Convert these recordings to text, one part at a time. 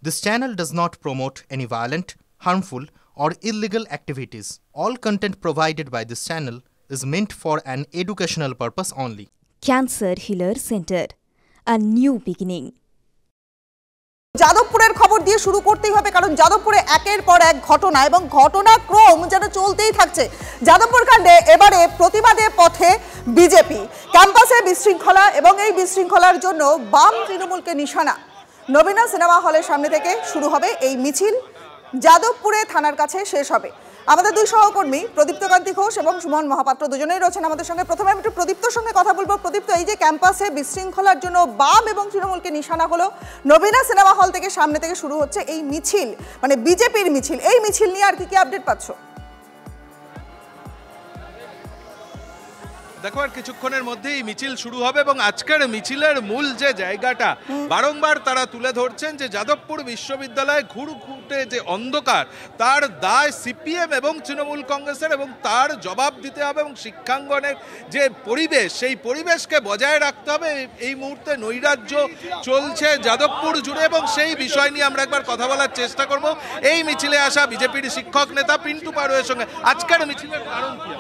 This channel does not promote any violent, harmful, or illegal activities. All content provided by this channel is meant for an educational purpose only. Cancer Healer Center, a new beginning. যাদবপুরের খবর দিয়ে শুরু করতেই হবে, কারণ যাদবপুরে একের পর এক ঘটনা এবং ঘটনাক্রম যেন চলতেই থাকছে। যাদবপুর কাণ্ডে এবারে প্রতিবাদে পথে বিজেপি। ক্যাম্পাসে বিশৃঙ্খলা এবং এই বিশৃঙ্খলার জন্য বাম তৃণমূলকে নিশানা। নবীনা সিনেমা হলের সামনে থেকে শুরু হবে এই মিছিল, যাদবপুরে থানার কাছে শেষ হবে। আমাদের দুই সহকর্মী প্রদীপ্তকান্তি ঘোষ এবং সুমন মহাপাত্র দুজনেই রয়েছেন আমাদের সঙ্গে। প্রথমে আমি একটু প্রদীপ্তর সঙ্গে কথা বলবো। প্রদীপ্ত, এই যে ক্যাম্পাসে বিশৃঙ্খলার জন্য বাম এবং তৃণমূলকে নিশানা হলো, নবীনা সিনেমা হল থেকে সামনে থেকে শুরু হচ্ছে এই মিছিল, মানে বিজেপির মিছিল, এই মিছিল নিয়ে আর কি আপডেট পাচ্ছ? দেখো, আর কিছুক্ষণের মধ্যেই মিছিল শুরু হবে এবং আজকের মিছিলের মূল যে জায়গাটা বারংবার তারা তুলে ধরছেন যে যাদবপুর বিশ্ববিদ্যালয়ে ঘুরঘুটে যে অন্ধকার, তার দায় সিপিএম এবং তৃণমূল কংগ্রেসের, এবং তার জবাব দিতে হবে। এবং শিক্ষাঙ্গনের যে পরিবেশ, সেই পরিবেশকে বজায় রাখতে হবে। এই মুহূর্তে নৈরাজ্য চলছে যাদবপুর জুড়ে এবং সেই বিষয় নিয়ে আমরা একবার কথা বলার চেষ্টা করব এই মিছিলে আসা বিজেপির শিক্ষক নেতা পিন্টু পারুয়ের সঙ্গে। আজকের মিছিলের কারণ কি?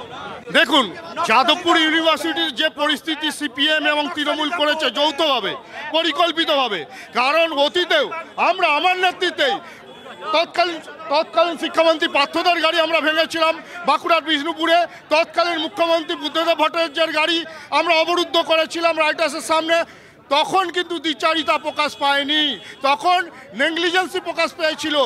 দেখুন, যাদবপুর ইউনিভার্সিটির যে পরিস্থিতি সিপিএম এবং তৃণমূল করেছে যৌথভাবে, পরিকল্পিতভাবে, কারণ অতীতেও আমরা আমার নেতৃত্বেই তৎকালীন শিক্ষামন্ত্রী পার্থদার গাড়ি আমরা ভেঙেছিলাম বাঁকুড়ার বিষ্ণুপুরে, তৎকালীন মুখ্যমন্ত্রী বুদ্ধদেব ভট্টাচার্যের গাড়ি আমরা অবরুদ্ধ করেছিলাম রাইটার্সের সামনে। তখন কিন্তু দ্বিচারিতা প্রকাশ পায়নি, তখন নেগলিজেন্সি প্রকাশ পেয়েছিল,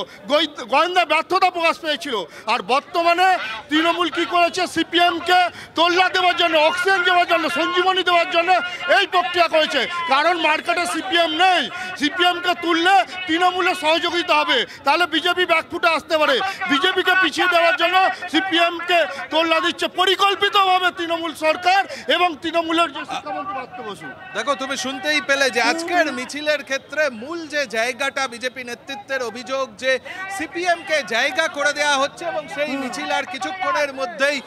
গোয়েন্দা ব্যর্থতা প্রকাশ পেয়েছিল। আর বর্তমানে তৃণমূল কী করেছে, সিপিএমকে তোল্লা দেওয়ার জন্য, অক্সিজেন দেওয়ার জন্য, সঞ্জীবনী দেওয়ার জন্য এই প্রক্রিয়া করেছে। কারণ মার্কেটে সিপিএম নেই, সিপিএমকে তুললে তৃণমূলের সহযোগিতা হবে, তাহলে বিজেপি ব্যাকফুটে আসতে পারে। বিজেপিকে পিছিয়ে দেওয়ার জন্য সিপিএমকে তোল্লা দিচ্ছে পরিকল্পিতভাবে তৃণমূল সরকার এবং তৃণমূলের যে শিক্ষামন্ত্রী পার্থ বসু। দেখো, তুমি শুনতে পেলে যে আজকের মিছিলের ক্ষেত্রে মূল যে জায়গাটা, বিজেপি নেতৃত্বের অভিযোগ যে সিপিএম কে জায়গা করে দেওয়া হচ্ছে এবং সেই মিছিল আর কিছুক্ষণের মধ্যেই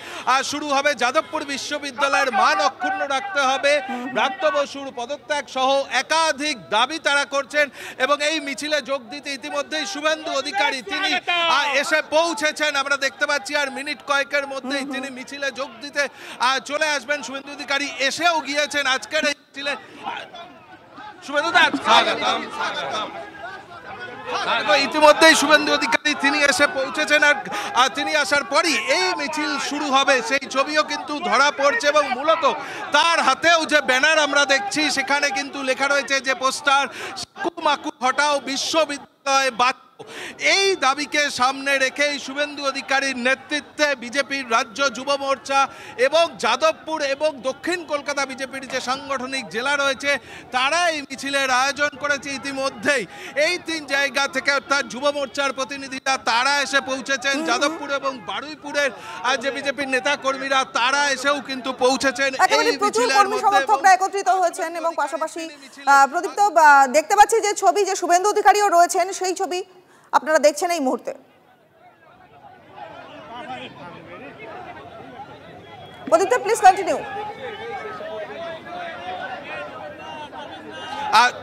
শুরু হবে। যাদবপুর বিশ্ববিদ্যালয়ের মান অক্ষুণ্ণ রাখতে হবে, ব্রাত্য বসুর পদত্যাগ সহ একাধিক দাবি তারা করছেন। এবং এই মিছিলে যোগ দিতে ইতিমধ্যেই শুভেন্দু অধিকারী তিনি এসে পৌঁছেছেন, আমরা দেখতে পাচ্ছি। আর মিনিট কয়েকের মধ্যেই তিনি মিছিলে যোগ দিতে চলে আসবেন। শুভেন্দু অধিকারী এসেও গিয়েছেন আজকের এই মিছিলে। ইতিমধ্যেই শুভেন্দু অধিকারী তিনি এসে পৌঁছেছেন আর তিনি আসার পরই এই মিছিল শুরু হবে, সেই ছবিও কিন্তু ধরা পড়ছে। এবং মূলত তার হাতেও যে ব্যানার আমরা দেখছি, সেখানে কিন্তু লেখা রয়েছে যে পোস্টার, মাকু হটাও বিশ্ববিদ্যালয় বাঁচাও। এই দাবিকে সামনে রেখেই শুভেন্দু অধিকারীর নেতৃত্বে বিজেপির রাজ্য যুব মোর্চা এবং যাদবপুর এবং দক্ষিণ কলকাতা বিজেপির যে সাংগঠনিক জেলা রয়েছে, তারা এই মিছিলের আয়োজন করেছে ইতিমধ্যেই। এই তিন জায়গা থেকে, অর্থাৎ যুব মোর্চার প্রতিনিধিরা তারা এসে পৌঁছেছেন, যাদবপুর এবং বারুইপুরের যে বিজেপির নেতা কর্মীরা তারা এসেও কিন্তু পৌঁছেছেন এই মিছিলের মধ্যে। একত্রিত হয়েছেন এবং পাশাপাশি প্রদীপ্ত দেখতে পাচ্ছি যে ছবি, যে শুভেন্দু অধিকারীও রয়েছেন, সেই ছবি আপনারা দেখছেন এই মুহূর্তে। প্রদীপ্ত, প্লিজ কন্টিনিউ।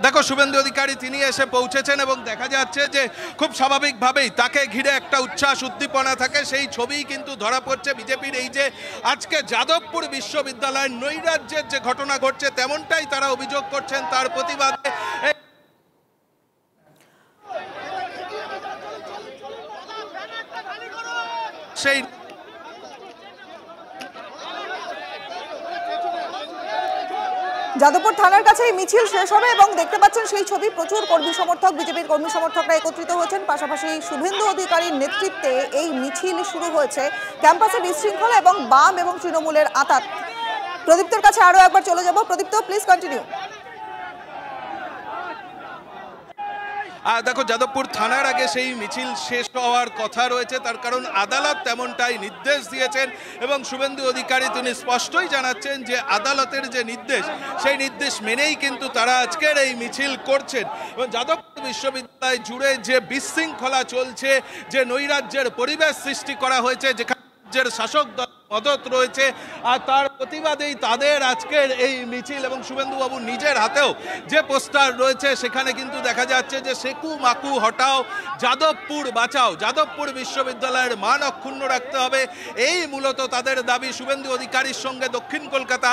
দেখো, শুভেন্দু অধিকারী তিনি এসে পৌঁছেছেন এবং দেখা যাচ্ছে যে খুব স্বাভাবিকভাবেই তাকে ঘিরে একটা উচ্ছ্বাস উদ্দীপনা থাকে, সেই ছবি কিন্তু ধরা পড়ছে। বিজেপির এই যে আজকে যাদবপুর বিশ্ববিদ্যালয়ের নৈরাজ্যের যে ঘটনা ঘটছে, তেমনটাই তারা অভিযোগ করছেন। তার প্রতিবাদে সেই যাদবপুর থানার কাছে এই মিছিল শেষ হবে এবং দেখতে পাচ্ছেন সেই ছবি, প্রচুর কর্মী সমর্থক, বিজেপির কর্মী সমর্থকরা একত্রিত হয়েছেন। পাশাপাশি শুভেন্দু অধিকারীর নেতৃত্বে এই মিছিল শুরু হয়েছে। ক্যাম্পাসে বিশৃঙ্খলা এবং বাম এবং তৃণমূলের আঁতাত। প্রদীপ্তর কাছে আরো একবার চলে যাব। প্রদীপ্ত, প্লিজ কন্টিনিউ। দেখো, যাদবপুর থানার আগে সেই মিছিল শেষ হওয়ার কথা রয়েছে, তার কারণ আদালত তেমনটাই নির্দেশ দিয়েছেন এবং শুভেন্দু অধিকারী তিনি স্পষ্টই জানাচ্ছেন যে আদালতের যে নির্দেশ, সেই নির্দেশ মেনেই কিন্তু তারা আজকের এই মিছিল করছেন। এবং যাদবপুর বিশ্ববিদ্যালয় জুড়ে যে বিশৃঙ্খলা চলছে, যে নৈরাজ্যের পরিবেশ সৃষ্টি করা হয়েছে, যেখানে রাজ্যের শাসক দল মদত রয়েছে, আর তার প্রতিবাদেই তাদের আজকের এই মিছিল। এবং শুভেন্দুবাবু নিজের হাতেও যে পোস্টার রয়েছে সেখানে কিন্তু দেখা যাচ্ছে যে সেকু মাকু হটাও, যাদবপুর বাঁচাও, যাদবপুর বিশ্ববিদ্যালয়ের মান অক্ষুণ্ণ রাখতে হবে, এই মূলত তাদের দাবি। শুভেন্দু অধিকারীর সঙ্গে দক্ষিণ কলকাতা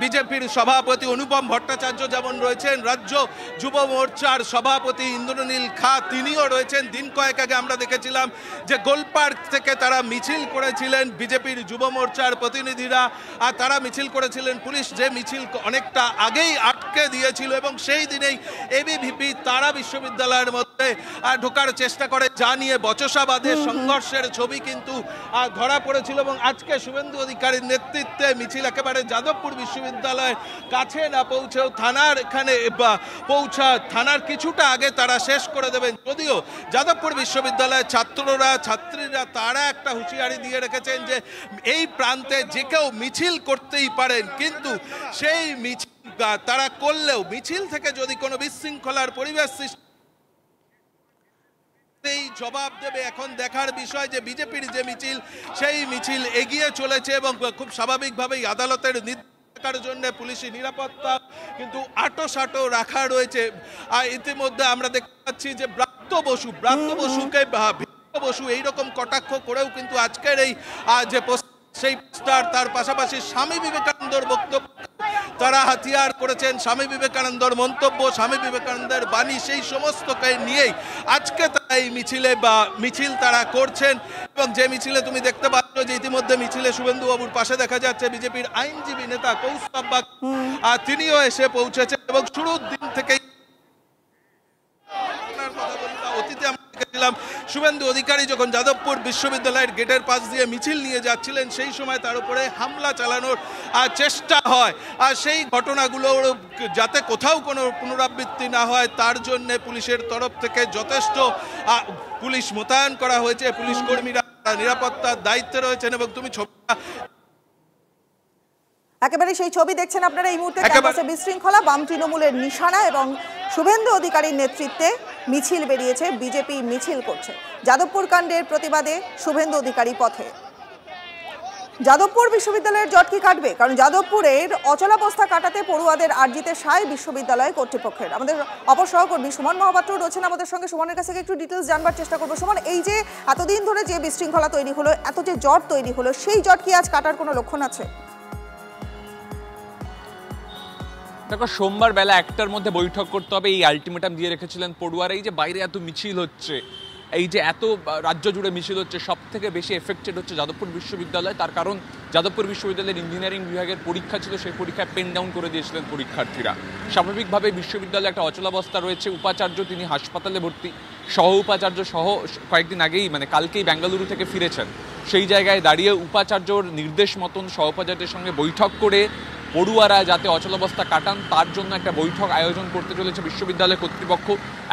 বিজেপির সভাপতি অনুপম ভট্টাচার্য যেমন রয়েছেন, রাজ্য যুব মোর্চার সভাপতি ইন্দ্রনীল খা তিনিও রয়েছেন। দিন কয়েক আগে আমরা দেখেছিলাম যে গোলপার্ক থেকে তারা মিছিল করেছিলেন বিজেপির যুব মোর্চার প্রতিনিধিরা, আর তারা মিছিল করেছিলেন। পুলিশ যে মিছিল অনেকটা আগেই আটকে দিয়েছিল এবং সেই দিনেই এবিভিপি তারা বিশ্ববিদ্যালয়ের মধ্যে ঢোকার চেষ্টা করে, যা নিয়ে বচসাবাদের সংঘর্ষের ছবি কিন্তু ধরা পড়েছিল। এবং আজকে শুভেন্দু অধিকারীর নেতৃত্বে মিছিল একেবারে যাদবপুর বিশ্ববিদ্যালয়ের কাছে না পৌঁছেও থানার এখানে থানার কিছুটা আগে তারা শেষ করে দেবেন। যদিও যাদবপুর বিশ্ববিদ্যালয়ের ছাত্রীরা তারা একটা হুঁশিয়ারি দিয়ে রেখেছেন যে এই প্রান্তে যে কেউ মিছিল করতেই পারেন, কিন্তু সেই মিছিল তারা করলেও মিছিল থেকে যদি কোনো বিশৃঙ্খলার পরিবেশ সৃষ্টি জবাব দেবে। এখন দেখার বিষয় যে বিজেপির যে মিছিল সেই মিছিল এগিয়ে চলেছে এবং খুব স্বাভাবিকভাবেই আদালতের নির্দেশের জন্য পুলিশি নিরাপত্তা কিন্তু আটোসাটো রাখা রয়েছে। আর ইতিমধ্যে আমরা দেখতে পাচ্ছি যে ব্রাত্য বসু এইরকম কটাক্ষ করেও কিন্তু আজকের এই যে সেই পোস্টার, তার পাশাপাশি স্বামী বিবেকানন্দর বক্তব্য তারা হাতিয়ার করেছেন, স্বামী বিবেকানন্দর মন্তব্য, স্বামী বিবেকানন্দের বাণী, সেই সমস্তকে নিয়েই আজকে তারা এই মিছিল তারা করছেন। এবং যে মিছিলে তুমি দেখতে পাচ্ছ যে ইতিমধ্যে মিছিলে শুভেন্দুবাবুর পাশে দেখা যাচ্ছে বিজেপির আইনজীবী নেতা কৌস্তব বাগ, তিনিও এসে পৌঁছেছেন। এবং শুরুর দিন থেকেই অতীতে আমরা দেখেছিলাম শুভেন্দু অধিকারী যখন যাদবপুর বিশ্ববিদ্যালয়ের গেটের পাশ দিয়ে মিছিল নিয়ে যাচ্ছিলেন সেই সময় তার উপরে হামলা চালানোর চেষ্টা হয়। আর সেই ঘটনাগুলো যাতে কোথাও কোনো পুনরাবৃত্তি না হয় তার জন্য পুলিশের তরফ থেকে যথেষ্ট পুলিশ মোতায়েন করা হয়েছে। পুলিশ কর্মীরা নিরাপত্তার দায়িত্বে রয়েছেন এবং তুমি একেবারে সেই ছবি দেখছেন আপনারা এই মুহূর্তে। ক্যাম্পাসে বিশৃঙ্খলা, বাম তৃণমূলের নিশানা এবং শুভেন্দু অধিকারীর নেতৃত্বে মিছিল বেরিয়েছে, বিজেপি মিছিল করছে। যাদবপুর কাণ্ডের প্রতিবাদে শুভেন্দু অধিকারী পথে। যাদবপুর বিশ্ববিদ্যালয়ের জট কি কাটবে? কারণ যাদবপুরের অচলাবস্থা কাটাতে পড়ুয়াদের আর্জিতে সায় বিশ্ববিদ্যালয় কর্তৃপক্ষের। আমাদের অপর সহকর্মী সুমন মহাপাত্র রয়েছেন আমাদের সঙ্গে। সুমনের কাছ থেকে একটু ডিটেলস জানবার চেষ্টা করবো। সুমন, এই যে এতদিন ধরে যে বিশৃঙ্খলা তৈরি হলো, এত যে জট তৈরি হলো, সেই জট কি আজ কাটার কোনো লক্ষণ আছে? দেখো, সোমবার বেলা 1টার মধ্যে বৈঠক করতে হবে এই আলটিমেটাম দিয়ে রেখেছিলেন পড়ুয়ারা। এই যে বাইরে এত মিছিল হচ্ছে, এই যে এত রাজ্য জুড়ে মিছিল হচ্ছে, সব থেকে বেশি এফেক্টেড হচ্ছে যাদবপুর বিশ্ববিদ্যালয়। তার কারণ যাদবপুর বিশ্ববিদ্যালয়ের ইঞ্জিনিয়ারিং বিভাগের পরীক্ষা ছিল, সেই পরীক্ষায় পেন ডাউন করে দিয়েছিলেন পরীক্ষার্থীরা। স্বাভাবিকভাবে বিশ্ববিদ্যালয়ে একটা অচলাবস্থা রয়েছে। উপাচার্য তিনি হাসপাতালে ভর্তি, সহ উপাচার্য সহ কয়েকদিন আগেই কালকেই বেঙ্গালুরু থেকে ফিরেছেন। সেই জায়গায় দাঁড়িয়ে উপাচার্যর নির্দেশ মতন সহ উপাচার্যের সঙ্গে বৈঠক করে পড়ুয়ারা যাতে অচলাবস্থা কাটান তার জন্য একটা বৈঠক আয়োজন করতে চলেছে বিশ্ববিদ্যালয় কর্তৃপক্ষ,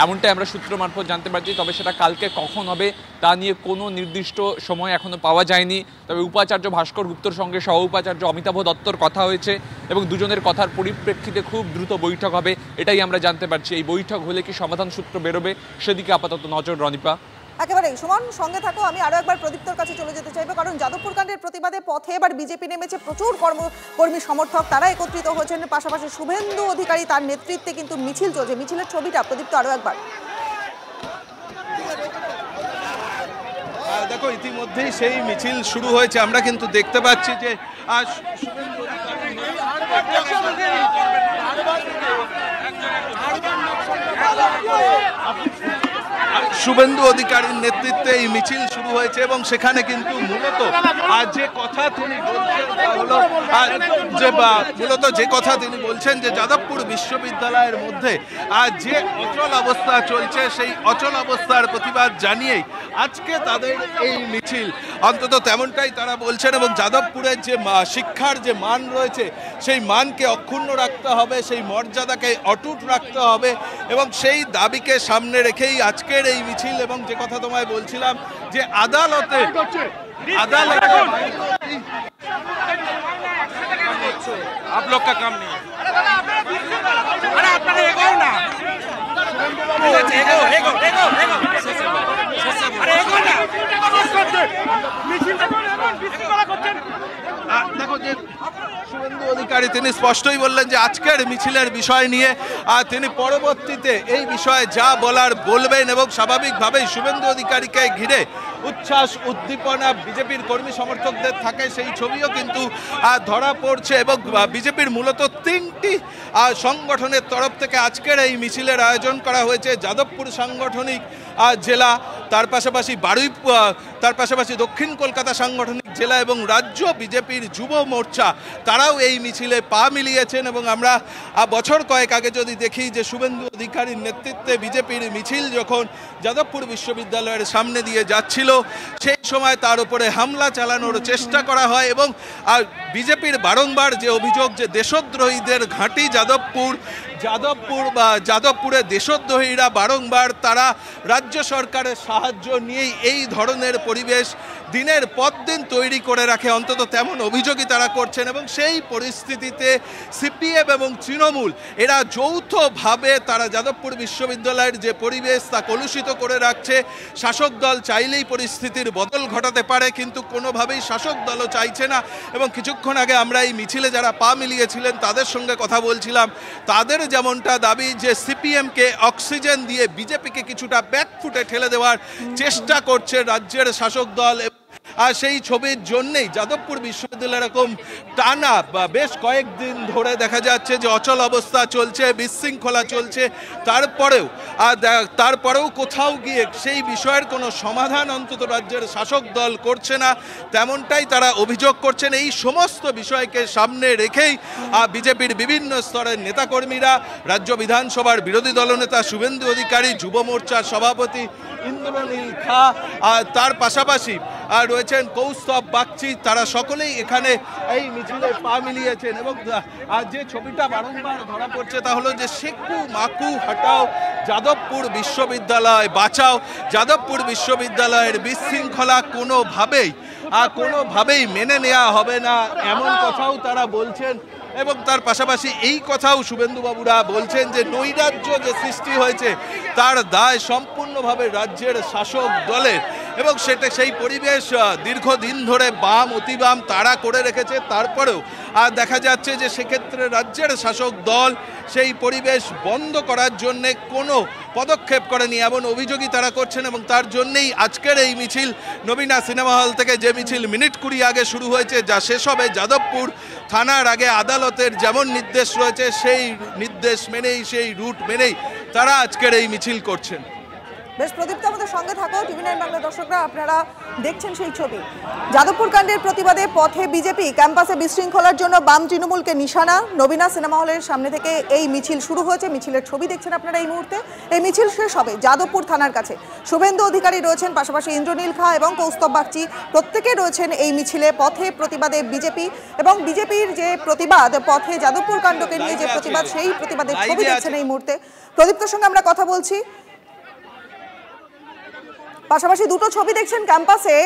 এমনটাই আমরা সূত্র মারফত জানতে পারছি। তবে সেটা কালকে কখন হবে তা নিয়ে কোনো নির্দিষ্ট সময় এখনো পাওয়া যায়নি। তবে উপাচার্য ভাস্কর গুপ্তর সঙ্গে সহ উপাচার্য অমিতাভ দত্তর কথা হয়েছে এবং দুজনের কথার পরিপ্রেক্ষিতে খুব দ্রুত বৈঠক হবে, এটাই আমরা জানতে পারছি। এই বৈঠক হলে কি সমাধান সূত্র বেরোবে সেদিকে আপাতত নজর রনিপা। একেবারেই সুমন, সঙ্গে থাকো। আমি আরো একবার প্রদীপ্তর কাছে চলে যেতে চাইবো, কারণ যাদবপুর কাণ্ডের প্রতিবাদে পথে এবার বিজেপি নেমেছে। প্রচুর কর্মী সমর্থক তারা একত্রিত হয়েছেন। পাশাপাশি শুভেন্দু অধিকারী তার নেতৃত্বে কিন্তু মিছিল চলছে। মিছিলের ছবিটা প্রদীপ্ত আরো একবার। দেখো, ইতিমধ্যেই সেই মিছিল শুরু হয়েছে। আমরা কিন্তু দেখতে পাচ্ছি যে শুভেন্দু অধিকারীর নেতৃত্বে এই মিছিল শুরু হয়েছে এবং সেখানে কিন্তু মূলত যে কথা তিনি বলছেন যে যাদবপুর বিশ্ববিদ্যালয়ের মধ্যে যে অচল অবস্থা চলছে সেই অচল অবস্থার প্রতিবাদ জানিয়েই আজকে তাদের এই মিছিল, অন্তত তেমনটাই তারা বলছেন। এবং যাদবপুরের যে শিক্ষার যে মান রয়েছে সেই মানকে অক্ষুণ্ণ রাখতে হবে, সেই মর্যাদাকে অটুট রাখতে হবে এবং সেই দাবিকে সামনে রেখেই আজকের এই মিছিল। এবং যে কথা তোমায় বলছিলাম যে আদালতে आप लोग का काम नहीं है। अरे आपका एगो ना, एगो अरे एगो ना, তিনি স্পষ্টই বললেন যে আজকের মিছিলের বিষয় নিয়ে তিনি পরবর্তীতে এই বিষয়ে যা বলার বলবেন এবং স্বাভাবিকভাবেই শুভেন্দু অধিকারীকে ঘিরে উচ্ছ্বাস উদ্দীপনা বিজেপির কর্মী সমর্থকদের থাকে সেই ছবিও কিন্তু ধরা পড়ছে এবং বিজেপির মূলত 3টি সংগঠনের তরফ থেকে আজকের এই মিছিলের আয়োজন করা হয়েছে। যাদবপুর সাংগঠনিক জেলা, তার পাশাপাশি দক্ষিণ কলকাতা সাংগঠনিক জেলা এবং রাজ্য বিজেপির যুব মোর্চা তারাও এই মিছিলে পা মিলিয়েছেন। এবং আমরা বছর কয়েক আগে যদি দেখি যে শুভেন্দু অধিকারীর নেতৃত্বে বিজেপির মিছিল যখন যাদবপুর বিশ্ববিদ্যালয়ের সামনে দিয়ে যাচ্ছিল সেই সময় তার উপরে হামলা চালানোর চেষ্টা করা হয় এবং বিজেপির বারংবার যে অভিযোগ যে দেশদ্রোহীদের ঘাঁটি যাদবপুরে দেশদ্রোহীরা বারংবার তারা রাজ্য সরকারের সাহায্য নিয়েই এই ধরনের পরিবেশ দিনের পর দিন তৈরি করে রাখে, অন্তত তেমন অভিযোগই তারা করছেন। এবং সেই পরিস্থিতিতে সিপিএম এবং তৃণমূল এরা যৌথভাবে তারা যাদবপুর বিশ্ববিদ্যালয়ের যে পরিবেশ তা কলুষিত করে রাখছে। শাসক দল চাইলেই পরিস্থিতির বদল ঘটাতে পারে, কিন্তু কোনোভাবেই শাসক দলও চাইছে না। এবং কিছুক্ষণ আগে আমরা এই মিছিলে যারা পা মিলিয়েছিলেন তাদের সঙ্গে কথা বলছিলাম, তাদের যেমনটা দাবি যে সিপিএমকে অক্সিজেন দিয়ে বিজেপিকে কিছুটা ব্যাকফুটে ঠেলে দেওয়ার চেষ্টা করছে রাজ্যের শাসক দল। আর সেই ছবির জন্যেই যাদবপুর বিশ্ববিদ্যালয় এরকম টানা বেশ কয়েকদিন ধরে দেখা যাচ্ছে যে অচল অবস্থা চলছে, বিশৃঙ্খলা চলছে। তারপরেও কোথাও গিয়ে সেই বিষয়ের কোনো সমাধান অন্তত রাজ্যের শাসক দল করছে না, তেমনটাই তারা অভিযোগ করছেন। এই সমস্ত বিষয়কে সামনে রেখেই বিজেপির বিভিন্ন স্তরের নেতাকর্মীরা, রাজ্য বিধানসভার বিরোধী দলনেতা শুভেন্দু অধিকারী, যুব মোর্চার সভাপতি ইন্দ্রনীল খা, তার পাশাপাশি রয়েছেন কৌস্তব বাগচি, তারা সকলেই এখানে এই মিছিলে পা মিলিয়েছেন। এবং যে ছবিটা বারংবার ধরা পড়ছে তা হলো যে সেকু মাকু হটাও, যাদবপুর বিশ্ববিদ্যালয় বাঁচাও। যাদবপুর বিশ্ববিদ্যালয়ের বিশৃঙ্খলা কোনোভাবেই মেনে নেওয়া হবে না, এমন কথাও তারা বলছেন। এবং তার পাশাপাশি এই কথাও শুভেন্দুবাবুরা বলছেন যে নৈরাজ্য যে সৃষ্টি হয়েছে তার দায় সম্পূর্ণভাবে রাজ্যের শাসক দলের, এবং সেই পরিবেশ দীর্ঘদিন ধরে বাম অতি বাম তারা করে রেখেছে। তারপরেও দেখা যাচ্ছে যে সেক্ষেত্রে রাজ্যের শাসক দল সেই পরিবেশ বন্ধ করার জন্যে কোনো পদক্ষেপ করেনি, এমন অভিযোগই তারা করছেন। এবং তার জন্যেই আজকের এই মিছিল নবীনা সিনেমা হল থেকে যে মিছিল মিনিট 20 আগে শুরু হয়েছে, যা শেষ হবে যাদবপুর থানার আগে আদালতের যেমন নির্দেশ রয়েছে সেই নির্দেশ মেনেই, সেই রুট মেনেই তারা আজকের এই মিছিল করছেন। বেশ প্রদীপ্ত, আমাদের সঙ্গে থাকো। টিভি9 বাংলা দর্শকরা, আপনারা দেখছেন সেই ছবি। যাদবপুর কাণ্ডের প্রতিবাদে পথে বিজেপি, ক্যাম্পাসে বিশৃঙ্খলার জন্য বাম তৃণমূলকে নিশানা। নবীনা সিনেমা হলের সামনে থেকে এই মিছিল শুরু হয়েছে, মিছিলের ছবি দেখছেন আপনারা এই মুহূর্তে। এই মিছিল শেষ হবে যাদবপুর থানার কাছে। শুভেন্দু অধিকারী রয়েছেন, পাশাপাশি ইন্দ্রনীল খা এবং কৌস্তব বাগচি, প্রত্যেকে রয়েছেন এই মিছিলে। পথে প্রতিবাদে বিজেপি এবং বিজেপির যে প্রতিবাদ, পথে যাদবপুর কাণ্ডকে নিয়ে যে প্রতিবাদ, সেই প্রতিবাদের ছবি দেখছেন এই মুহূর্তে। প্রদীপ্তর সঙ্গে আমরা কথা বলছি। পাশাপাশি দুটো ছবি দেখছেন, ক্যাম্পাসে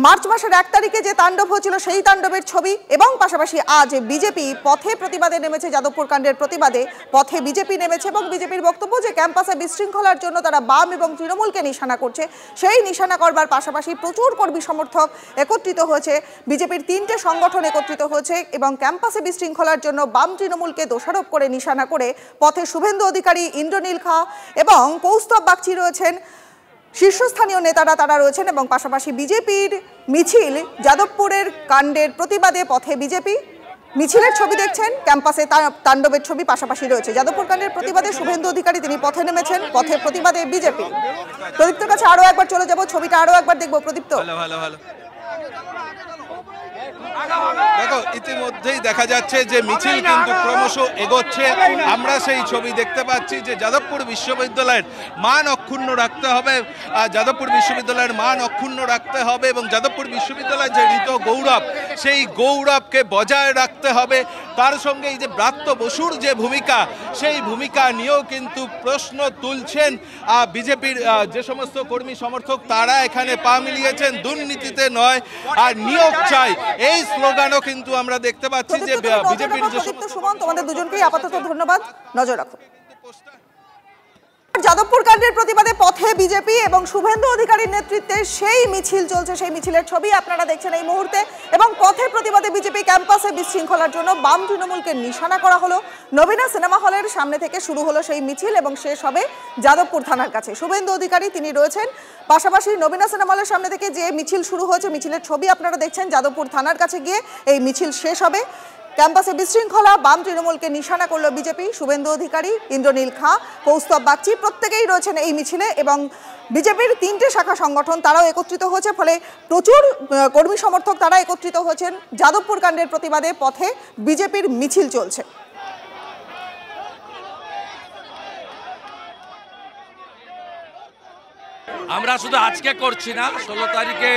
মার্চ মাসের 1 তারিখে যে তাণ্ডব হয়েছিল সেই তাণ্ডবের ছবি, এবং পাশাপাশি আজ বিজেপি পথে প্রতিবাদে নেমেছে। যাদবপুর কাণ্ডের প্রতিবাদে পথে বিজেপি নেমেছে এবং বিজেপির বক্তব্য যে ক্যাম্পাসে বিশৃঙ্খলার জন্য তারা বাম এবং তৃণমূলকে নিশানা করছে। সেই নিশানা করবার পাশাপাশি প্রচুর কর্মী সমর্থক একত্রিত হয়েছে, বিজেপির 3টে সংগঠন একত্রিত হয়েছে এবং ক্যাম্পাসে বিশৃঙ্খলার জন্য বাম তৃণমূলকে দোষারোপ করে নিশানা করে পথে শুভেন্দু অধিকারী, ইন্দ্রনীল খা এবং কৌস্তব বাগচি রয়েছেন, শীর্ষস্থানীয় নেতারা তারা রয়েছেন। এবং পাশাপাশি বিজেপির মিছিল, যাদবপুরের কাণ্ডের প্রতিবাদে পথে বিজেপি মিছিলের ছবি দেখছেন, ক্যাম্পাসে তাণ্ডবের ছবি পাশাপাশি রয়েছে। যাদবপুর কাণ্ডের প্রতিবাদে শুভেন্দু অধিকারী তিনি পথে নেমেছেন, পথে প্রতিবাদে বিজেপি। প্রদীপ্তর কাছে আরো একবার চলে যাব, ছবিটা আরো একবার দেখবো। প্রদীপ্ত, দেখো ইতিমধ্যেই দেখা যাচ্ছে যে মিছিল কিন্তু ক্রমশ এগোচ্ছে। আমরা সেই ছবি দেখতে পাচ্ছি যে যাদবপুর বিশ্ববিদ্যালয়ের মান অক্ষুণ্ণ রাখতে হবে, যাদবপুর বিশ্ববিদ্যালয়ের মান অক্ষুণ্ণ রাখতে হবে এবং যাদবপুর বিশ্ববিদ্যালয়ের যে ঋত গৌরব, সেই গৌরবকে বজায় রাখতে হবে। তার সঙ্গে এই যে ব্রাত্য বসুর যে ভূমিকা, সেই ভূমিকা নিয়েও কিন্তু প্রশ্ন তুলছেন বিজেপির যে সমস্ত কর্মী সমর্থক, তারা এখানে পা মিলিয়েছেন। দুর্নীতিতে নয় আর নিয়োগ চাই, এই স্লোগানও কিন্তু আমরা দেখতে পাচ্ছি যে বিজেপির যে সুমন, তোমাদের দুজনকেই আপাতত ধন্যবাদ। নজর রাখো। যাদবপুর কাণ্ডের প্রতিবাদে পথে বিজেপি এবং শুভেন্দু অধিকারীর নেতৃত্বে সেই মিছিল চলছে। সেই মিছিলের ছবি আপনারা দেখছেন এই মুহূর্তে। এবং পথে প্রতিবাদে বিজেপি ক্যাম্পাসে বিশৃঙ্খলার জন্য বাম তৃণমূলকে নিশানা করা হলো। নবীনা সিনেমা হলের সামনে থেকে শুরু হলো সেই মিছিল এবং শেষ হবে যাদবপুর থানার কাছে। শুভেন্দু অধিকারী তিনি রয়েছেন, পাশাপাশি নবীনা সিনেমা হলের সামনে থেকে যে মিছিল শুরু হয়েছে, মিছিলের ছবি আপনারা দেখছেন। যাদবপুর থানার কাছে গিয়ে এই মিছিল শেষ হবে। ক্যাম্পাসে বিশৃঙ্খলা, বাম তৃণমূলকে নিশানা করলো বিজেপি। শুভেন্দু অধিকারী, ইন্দ্রনীল খাঁ, কৌস্তব বাগচি প্রত্যেকেই রয়েছেন এই মিছিলে এবং বিজেপির 3টে শাখা সংগঠন তারাও একত্রিত হয়েছে। ফলে প্রচুর কর্মী সমর্থক তারা একত্রিত হয়েছেন। যাদবপুর কাণ্ডের প্রতিবাদে পথে বিজেপির মিছিল চলছে। আমরা শুধু আজকে করছি না, 16 তারিখে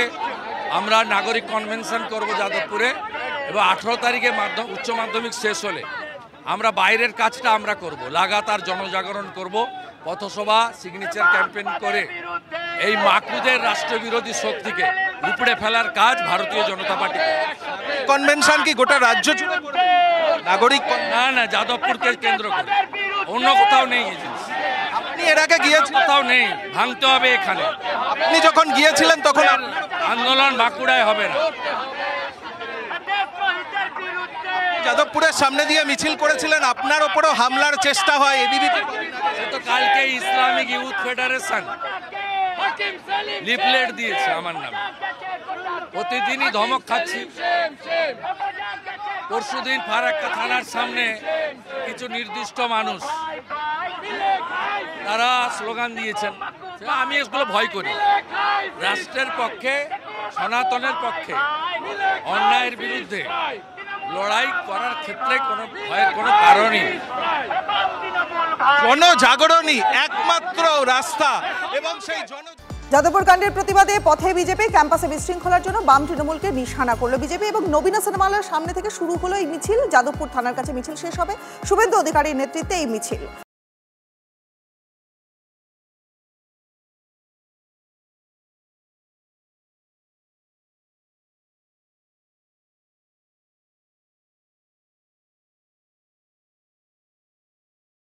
আমরা নাগরিক কনভেনশন করব যাদবপুরে এবং 18 তারিখে উচ্চ মাধ্যমিক শেষ হলে আমরা বাইরের কাজটা আমরা করব, লাগাতার জনজাগরণ করব, পথসভা, সিগনেচার ক্যাম্পেইন করে এই মাকুদের রাষ্ট্রবিরোধী শক্তিকে উপড়ে ফেলার কাজ ভারতীয় জনতা পার্টি। কনভেনশন কি গোটা রাজ্য জুড়ে নাগরিক? না, যাদবপুরকে কেন্দ্র করে, অন্য কোথাও নেই এই জিনিস। আপনি এর আগে গিয়েছেন? কোথাও নেই, ভাঙতে হবে এখানে। আপনি যখন গিয়েছিলেন তখন আন্দোলন বাঁকুড়ায় হবে না। যাদবপুরের সামনে দিয়ে মিছিল করেছিলেন, আপনার ওপরও হামলার চেষ্টা হয় এবিভিপি। সে তো কালকে ইসলামিক ইউথ ফেডারেশন লিফলেট দিয়েছে আমার নামে, প্রতিদিনই ধমক খাচ্ছি। পরশুদিন ফারাক্কা থানার সামনে কিছু নির্দিষ্ট মানুষ তারা স্লোগান দিয়েছেন, আমি এগুলো ভয় করি। রাষ্ট্রের পক্ষে, সনাতনের পক্ষে, অন্যায়ের বিরুদ্ধে লড়াই করার ক্ষেত্রে কোনো ভয়ের কোনো কারণই নেই। জনজাগরণই একমাত্র রাস্তা এবং সেই যাদবপুর কাণ্ডের প্রতিবাদে পথে বিজেপি, ক্যাম্পাসে বিশৃঙ্খলার জন্য বাম তৃণমূলকে নিশানা করলো বিজেপি এবং নবীনা সিনেমা হলের সামনে থেকে শুরু হলো এই মিছিল। যাদবপুর থানার কাছে মিছিল শেষ হবে। শুভেন্দু অধিকারীর নেতৃত্বে এই মিছিল।